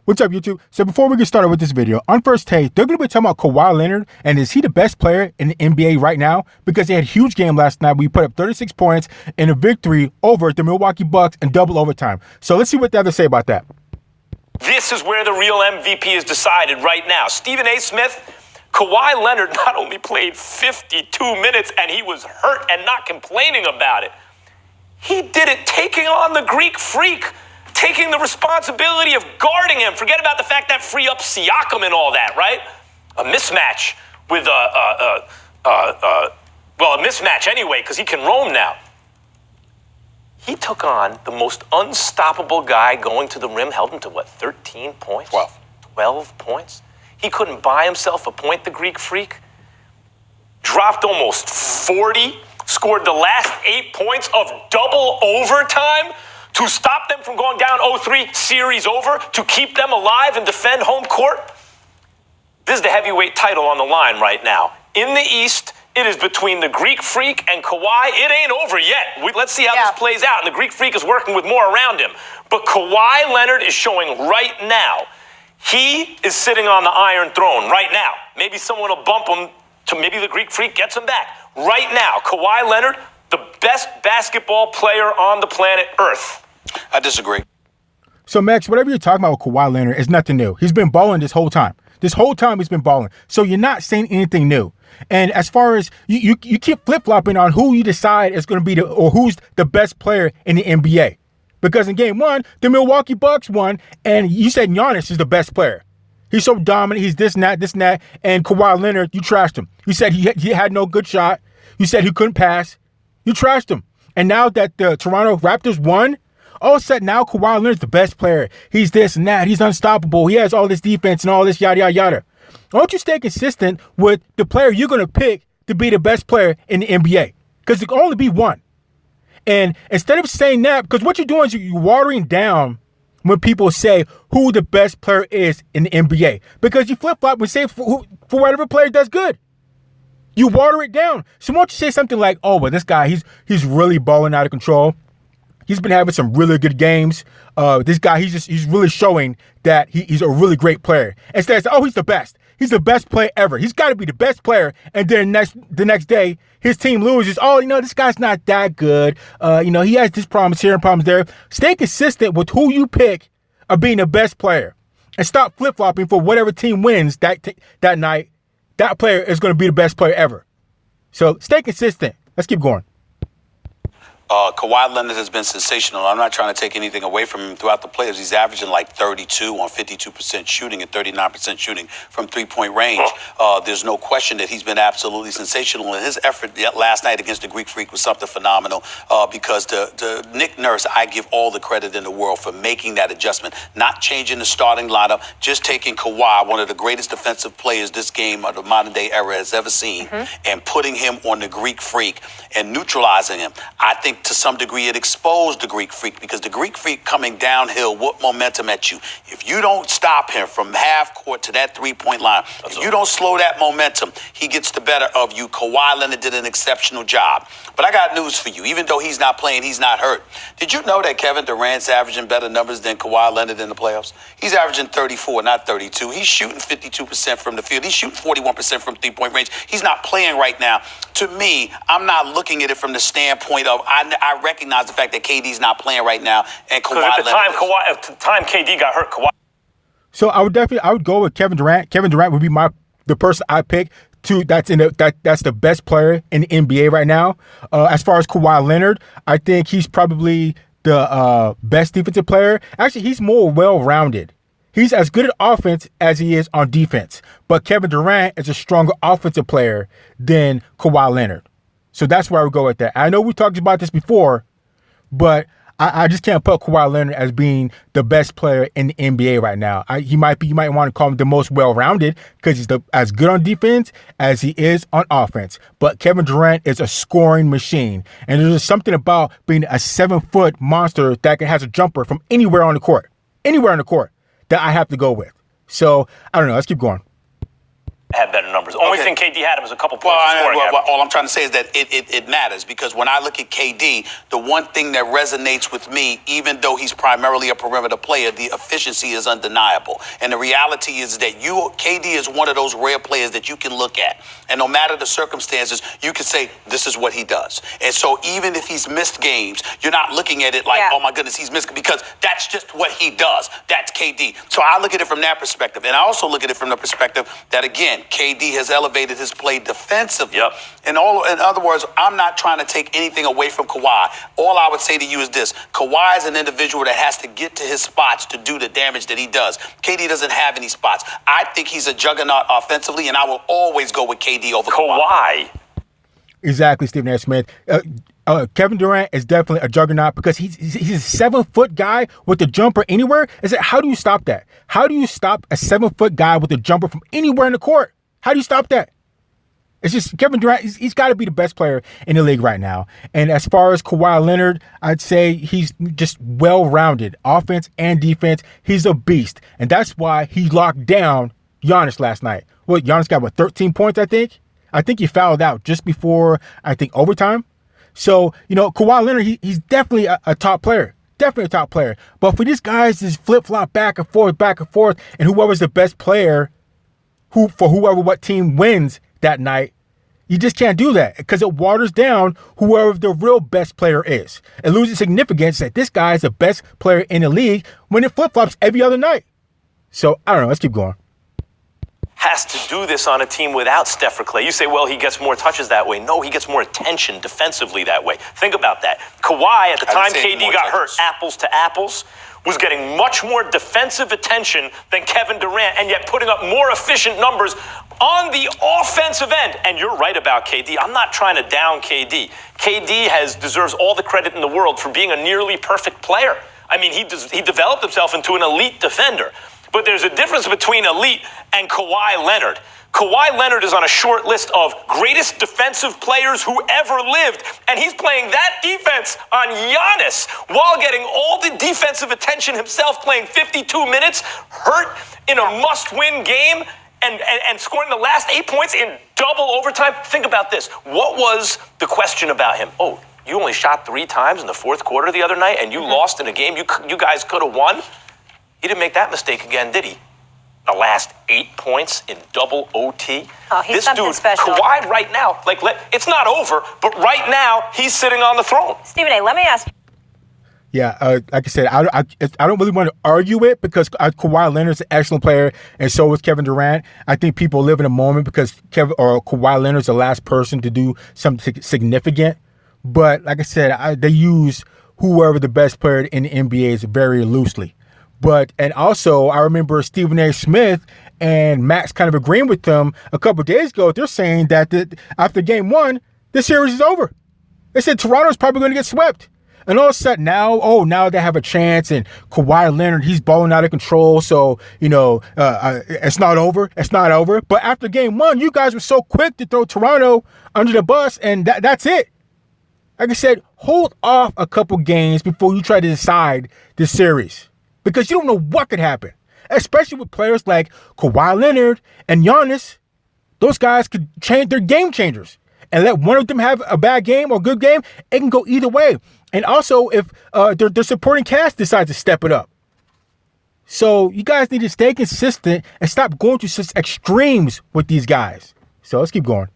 What's up, YouTube? So before we get started with this video, on first take, they're going to be talking about Kawhi Leonard, and is he the best player in the NBA right now? Because they had a huge game last night. We put up 36 points in a victory over the Milwaukee Bucks in double overtime. So let's see what they have to say about that. This is where the real MVP is decided right now. Stephen A. Smith, Kawhi Leonard not only played 52 minutes and he was hurt and not complaining about it. He did it taking on the Greek Freak, taking the responsibility of guarding him. Forget about the fact that free up Siakam and all that, right? A mismatch with a mismatch anyway, because he can roam now. He took on the most unstoppable guy going to the rim, held him to 13 points? 12 points? He couldn't buy himself a point, the Greek Freak. Dropped almost 40, scored the last 8 points of double overtime to stop them from going down 0-3, series over, to keep them alive and defend home court. This is the heavyweight title on the line right now. In the East, it is between the Greek Freak and Kawhi. It ain't over yet. Let's see how this plays out. And the Greek Freak is working with more around him. But Kawhi Leonard is showing right now, he is sitting on the Iron Throne right now. Maybe someone will bump him to maybe the Greek Freak gets him back. Right now, Kawhi Leonard, the best basketball player on the planet Earth. I disagree. So, Max, whatever you're talking about with Kawhi Leonard is nothing new. He's been balling this whole time. This whole time he's been balling. So you're not saying anything new. And as far as you keep flip-flopping on who you decide is going to be or who's the best player in the NBA. Because in game one, the Milwaukee Bucks won, and you said Giannis is the best player. He's so dominant. He's this and that. And Kawhi Leonard, you trashed him. You said he had no good shot. You said he couldn't pass. You trashed him. And now that the Toronto Raptors won, all of a sudden now Kawhi Leonard's the best player. He's this and that. He's unstoppable. He has all this defense and all this yada, yada, yada. Why don't you stay consistent with the player you're going to pick to be the best player in the NBA? Because there can only be one. And instead of saying that, because what you're doing is you're watering down when people say who the best player is in the NBA. Because you flip-flop and say for whatever player does good. You water it down. So why don't you say something like, oh, well, this guy, he's really balling out of control. He's been having some really good games. This guy, he's really showing that he's a really great player. Instead of saying, oh, he's the best. He's the best player ever. He's got to be the best player. And then the next day, his team loses. Oh, this guy's not that good. He has this problems here and problems there. Stay consistent with who you pick of being the best player. And stop flip-flopping for whatever team wins that night. That player is going to be the best player ever. So stay consistent. Let's keep going. Kawhi Leonard has been sensational. I'm not trying to take anything away from him throughout the playoffs. He's averaging like 32 on 52% shooting and 39% shooting from three-point range. There's no question that he's been absolutely sensational. And his effort last night against the Greek Freak was something phenomenal because the Nick Nurse, I give all the credit in the world for making that adjustment, not changing the starting lineup, just taking Kawhi, one of the greatest defensive players this game of the modern-day era has ever seen, and putting him on the Greek Freak and neutralizing him. I think to some degree it exposed the Greek Freak because the Greek Freak coming downhill, what momentum at you? If you don't stop him from half court to that three-point line, if you don't slow that momentum, he gets the better of you. Kawhi Leonard did an exceptional job. But I got news for you. Even though he's not playing, he's not hurt. Did you know that Kevin Durant's averaging better numbers than Kawhi Leonard in the playoffs? He's averaging 34, not 32. He's shooting 52% from the field. He's shooting 41% from three-point range. He's not playing right now. To me, I'm not looking at it from the standpoint of I recognize the fact that KD's not playing right now, and Kawhi Leonard. At the time KD got hurt, Kawhi. So I would go with Kevin Durant. Kevin Durant would be the person I pick that's the best player in the NBA right now. As far as Kawhi Leonard, I think he's probably the best defensive player. Actually, he's more well-rounded. He's as good at offense as he is on defense. But Kevin Durant is a stronger offensive player than Kawhi Leonard. So that's where I would go with that. I know we talked about this before, but I just can't put Kawhi Leonard as being the best player in the NBA right now. You might want to call him the most well-rounded because he's as good on defense as he is on offense. But Kevin Durant is a scoring machine. And there's just something about being a 7-foot monster that has a jumper from anywhere on the court, that I have to go with. So, I don't know. Let's keep going. had better numbers. Only thing KD had him was a couple points. All I'm trying to say is that it matters, because when I look at KD, the one thing that resonates with me, even though he's primarily a perimeter player, the efficiency is undeniable. And the reality is that KD is one of those rare players that you can look at, and no matter the circumstances, you can say this is what he does. And so even if he's missed games, you're not looking at it like, oh my goodness, he's missed, because that's just what he does. That's KD. So I look at it from that perspective, and I also look at it from the perspective that, again, KD has elevated his play defensively. Yep. In other words, I'm not trying to take anything away from Kawhi. All I would say to you is this: Kawhi is an individual that has to get to his spots to do the damage that he does. KD doesn't have any spots. I think he's a juggernaut offensively, and I will always go with KD over Kawhi. Exactly, Stephen A. Smith. Kevin Durant is definitely a juggernaut because he's a 7-foot guy with a jumper anywhere. How do you stop that? How do you stop a 7-foot guy with a jumper from anywhere in the court? How do you stop that? It's just Kevin Durant, he's got to be the best player in the league right now. And as far as Kawhi Leonard, I'd say he's just well-rounded. Offense and defense, he's a beast. And that's why he locked down Giannis last night. Giannis got, 13 points, I think? I think he fouled out just before, overtime. So, Kawhi Leonard, he's definitely a top player. Definitely a top player. But for these guys to flip-flop back and forth, and whoever's the best player, what team wins that night, you just can't do that because it waters down whoever the real best player is. It loses significance that this guy is the best player in the league when it flip-flops every other night. So, I don't know. Let's keep going. Has to do this on a team without Steph or Clay. You say, well, he gets more touches that way. No, he gets more attention defensively that way. Think about that. Kawhi, at the time KD got hurt, apples to apples, was getting much more defensive attention than Kevin Durant, and yet putting up more efficient numbers on the offensive end. And you're right about KD. I'm not trying to down KD. KD deserves all the credit in the world for being a nearly perfect player. I mean, he developed himself into an elite defender. But there's a difference between elite and Kawhi Leonard. Kawhi Leonard is on a short list of greatest defensive players who ever lived, and he's playing that defense on Giannis while getting all the defensive attention himself, playing 52 minutes, hurt in a must-win game, and scoring the last 8 points in double overtime. Think about this. What was the question about him? Oh, you only shot 3 times in the fourth quarter the other night, and you lost in a game you guys could have won? He didn't make that mistake again, did he? The last 8 points in double OT. Oh, he's something special. Kawhi right now, it's not over, but right now he's sitting on the throne. Stephen A., let me ask you. Yeah, like I said, I don't really want to argue it because Kawhi Leonard's an excellent player, and so is Kevin Durant. I think people live in a moment because Kawhi Leonard's the last person to do something significant. But like I said, they use whoever the best player in the NBA is very loosely. And also, I remember Stephen A. Smith and Max kind of agreeing with them a couple of days ago. They're saying that after game 1, the series is over. They said Toronto's probably going to get swept. And all of a sudden now they have a chance. And Kawhi Leonard, he's balling out of control. So, it's not over. It's not over. But after game 1, you guys were so quick to throw Toronto under the bus. And that's it. Like I said, hold off a couple games before you try to decide this series. Because you don't know what could happen, especially with players like Kawhi Leonard and Giannis. Those guys could change, they're game changers. And let one of them have a bad game or good game, it can go either way. And also, if their supporting cast decides to step it up. So you guys need to stay consistent and stop going to such extremes with these guys. So let's keep going.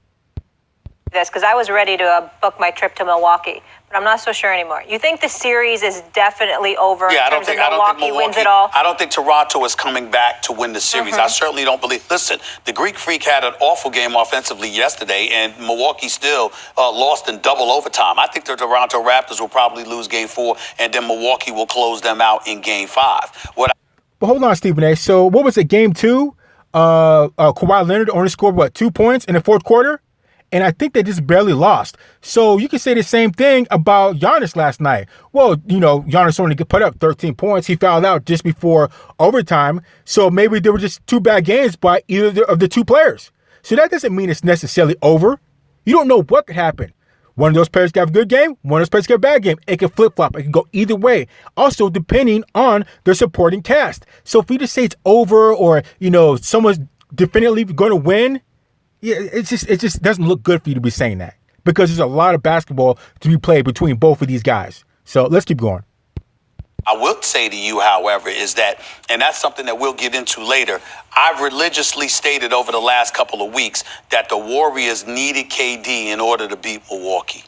Because I was ready to book my trip to Milwaukee, but I'm not so sure anymore. You think the series is definitely over in terms of Milwaukee wins it all? I don't think Toronto is coming back to win the series. I certainly don't believe. Listen, the Greek Freak had an awful game offensively yesterday, and Milwaukee still lost in double overtime. I think the Toronto Raptors will probably lose game 4, and then Milwaukee will close them out in game 5. But hold on, Stephen A. So what was it, game 2? Kawhi Leonard only scored, 2 points in the fourth quarter? And I think they just barely lost. So you can say the same thing about Giannis last night. Well, Giannis only put up 13 points. He fouled out just before overtime. So maybe there were just 2 bad games by either of the 2 players. So that doesn't mean it's necessarily over. You don't know what could happen. One of those players can have a good game. One of those players can have a bad game. It can flip-flop. It can go either way. Also, depending on their supporting cast. So if we just say it's over or, someone's definitively going to win Yeah, it just doesn't look good for you to be saying that because there's a lot of basketball to be played between both of these guys. So let's keep going. I will say to you, however, is that, and that's something that we'll get into later, I've religiously stated over the last couple of weeks that the Warriors needed KD in order to beat Milwaukee.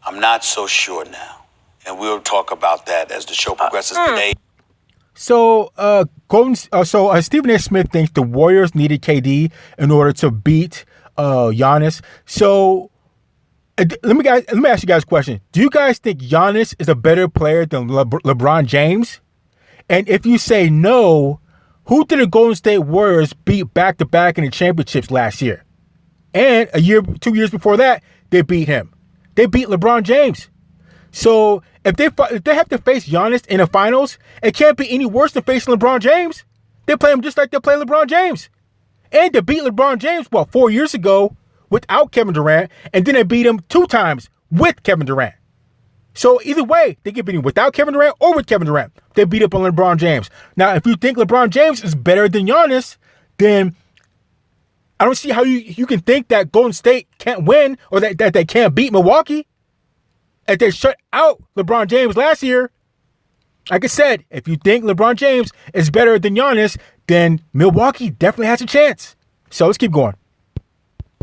I'm not so sure now. And we'll talk about that as the show progresses today. So, Stephen A. Smith thinks the Warriors needed KD in order to beat Giannis. So, let me ask you guys a question. Do you guys think Giannis is a better player than LeBron James? And if you say no, who did the Golden State Warriors beat back-to-back in the championships last year? And 2 years before that, they beat him. They beat LeBron James. So if they have to face Giannis in the finals, it can't be any worse than facing LeBron James. They play him just like they play LeBron James. And they beat LeBron James, 4 years ago without Kevin Durant, and then they beat him 2 times with Kevin Durant. So either way, they get beat him without Kevin Durant or with Kevin Durant. They beat up on LeBron James. Now, if you think LeBron James is better than Giannis, then I don't see how you can think that Golden State can't win or that they can't beat Milwaukee. If they shut out LeBron James last year, like I said, if you think LeBron James is better than Giannis, then Milwaukee definitely has a chance. So let's keep going.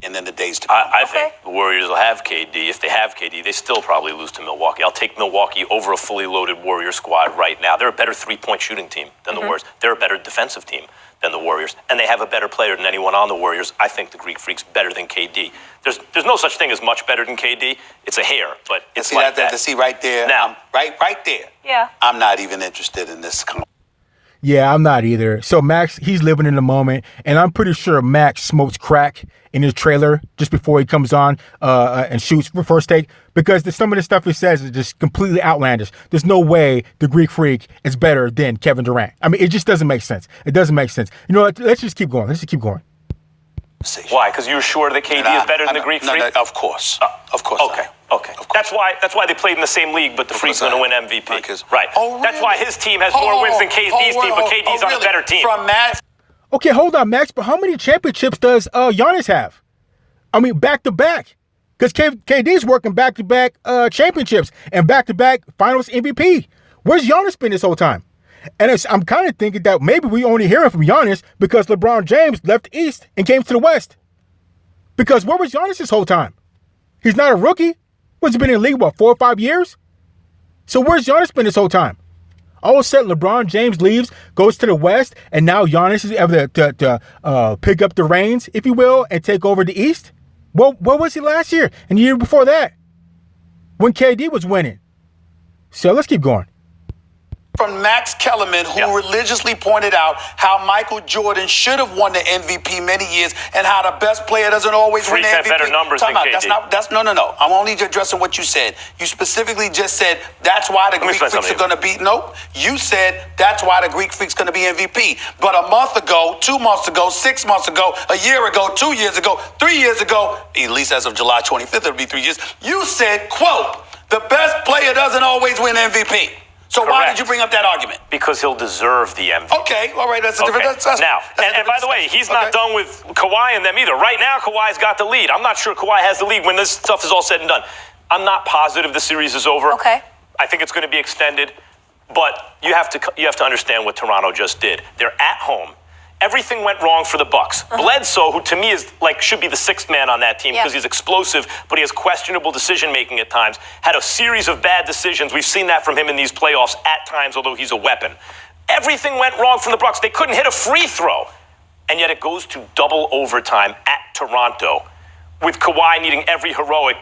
And then the days to come. I think the Warriors will have KD. If they have KD, they still probably lose to Milwaukee. I'll take Milwaukee over a fully loaded Warrior squad right now. They're a better three-point shooting team than the Warriors. They're a better defensive team than the Warriors. And they have a better player than anyone on the Warriors. I think the Greek Freak's better than KD. There's no such thing as much better than KD. It's a hair, but it's like that. To see right there. Now, right there. Yeah. I'm not even interested in this. Yeah, I'm not either. So Max, he's living in the moment, and I'm pretty sure Max smokes crack in his trailer just before he comes on and shoots for first take, because some of the stuff he says is just completely outlandish. There's no way the Greek Freak is better than Kevin Durant. I mean, it just doesn't make sense. It doesn't make sense. You know what? Let's just keep going. Why? Because you're sure that KD is better than the Greek Freak? No, of course. Of course. Okay. That's why they played in the same league, but the Freak's going to win MVP. Right. Oh, really? That's why his team has more wins than KD's team, but KD's on a better team. From Max. Okay, hold on, Max, but how many championships does Giannis have? I mean, back-to-back. Because KD's working back-to-back championships and back-to-back finals MVP. Where's Giannis been this whole time? And I'm kind of thinking that maybe we only hearing from Giannis because LeBron James left the East and came to the West. Because where was Giannis this whole time? He's not a rookie. What's he been in the league, 4 or 5 years? So where's Giannis been this whole time? All of a sudden, LeBron James leaves, goes to the West, and now Giannis is able to pick up the reins, if you will, and take over the East? Well, where was he last year and the year before that? When KD was winning. So let's keep going. From Max Kellerman, who religiously pointed out how Michael Jordan should have won the MVP many years and how the best player doesn't always win the MVP. Better numbers than KD. No. I'm only addressing what you said. You specifically just said that's why the Greek Freaks are going to beat. Nope. You said that's why the Greek Freaks going to be MVP. But a month ago, 2 months ago, 6 months ago, a year ago, 2 years ago, 3 years ago, at least as of July 25th, it'll be 3 years, you said, quote, the best player doesn't always win MVP. So Correct. Why did you bring up that argument? Because he'll deserve the MVP. Okay, all right, that's a different. And by the way, he's not done with Kawhi and them either. Right now, Kawhi's got the lead. I'm not sure Kawhi has the lead when this stuff is all said and done. I'm not positive the series is over. Okay. I think it's going to be extended, but you have to understand what Toronto just did. They're at home. Everything went wrong for the Bucks. Bledsoe, who to me is should be the sixth man on that team because he's explosive, but he has questionable decision making at times. Had a series of bad decisions. We've seen that from him in these playoffs at times, although he's a weapon. Everything went wrong for the Bucks. They couldn't hit a free throw, and yet it goes to double overtime at Toronto, with Kawhi needing every heroic